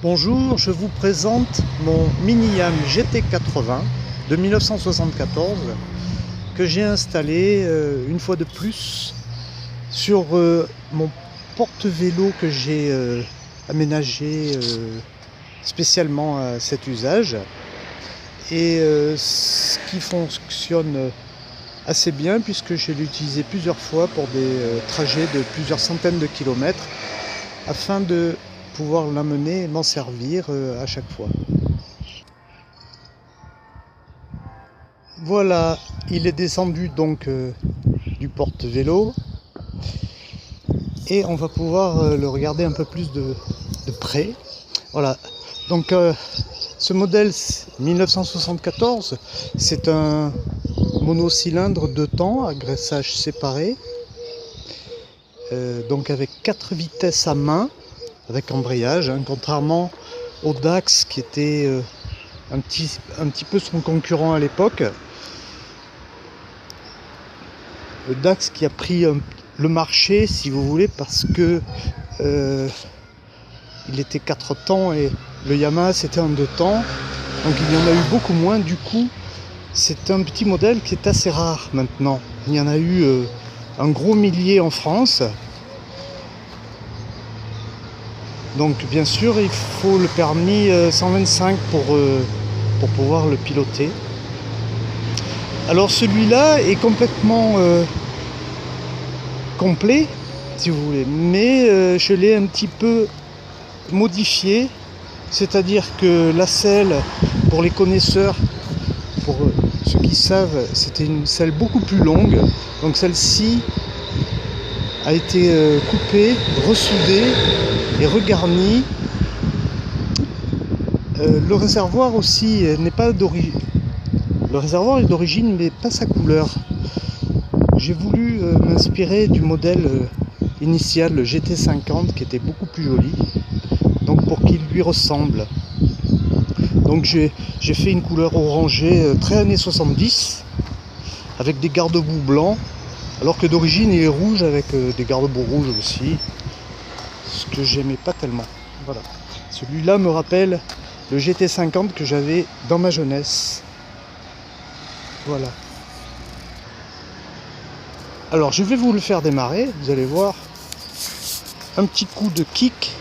Bonjour, je vous présente mon Mini-Yam GT80 de 1974 que j'ai installé une fois de plus sur mon porte-vélo que j'ai aménagé spécialement à cet usage et ce qui fonctionne assez bien puisque je l'ai utilisé plusieurs fois pour des trajets de plusieurs centaines de kilomètres afin de pouvoir l'amener et m'en servir à chaque fois. Voilà, il est descendu donc du porte-vélo et on va pouvoir le regarder un peu plus de près. Voilà, donc ce modèle 1974, c'est un monocylindre 2 temps à graissage séparé, donc avec 4 vitesses à main, avec embrayage, hein, contrairement au Dax qui était un petit peu son concurrent à l'époque. Le Dax qui a pris le marché, si vous voulez, parce que il était 4 temps et le Yamaha c'était en 2 temps, donc il y en a eu beaucoup moins. Du coup c'est un petit modèle qui est assez rare maintenant. Il y en a eu un gros millier en France. Donc bien sûr il faut le permis 125 pour pouvoir le piloter. Alors celui-là est complètement complet si vous voulez, mais je l'ai un petit peu modifié, c'est-à-dire que la selle, pour les connaisseurs, pour ceux qui savent, c'était une selle beaucoup plus longue, donc celle-ci a été coupée, ressoudée et regarnie. Le réservoir aussi n'est pas d'origine. Le réservoir est d'origine, mais pas sa couleur. J'ai voulu m'inspirer du modèle initial, le GT50, qui était beaucoup plus joli, donc pour qu'il lui ressemble. Donc j'ai fait une couleur orangée très années 70, avec des garde-boue blancs, alors que d'origine il est rouge avec des garde-boue rouges aussi, ce que j'aimais pas tellement. Voilà. Celui-là me rappelle le GT50 que j'avais dans ma jeunesse. Voilà. Alors je vais vous le faire démarrer, vous allez voir, un petit coup de kick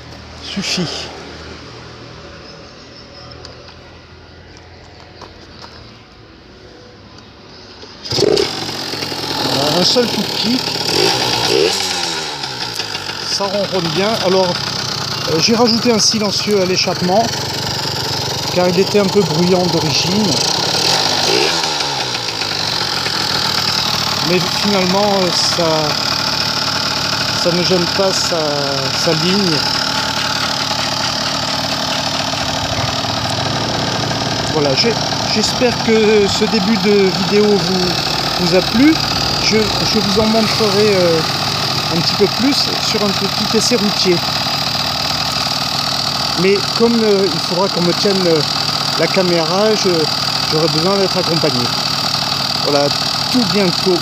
suffit. Voilà, un seul coup de kick, ça ronronne bien. Alors j'ai rajouté un silencieux à l'échappement car il était un peu bruyant d'origine. Mais finalement ça ne gêne pas sa ligne. Voilà, j'espère que ce début de vidéo vous a plu. Je vous en montrerai un petit peu plus sur un petit essai routier. Mais comme il faudra qu'on me tienne la caméra, j'aurai besoin d'être accompagné. Voilà, tout bientôt.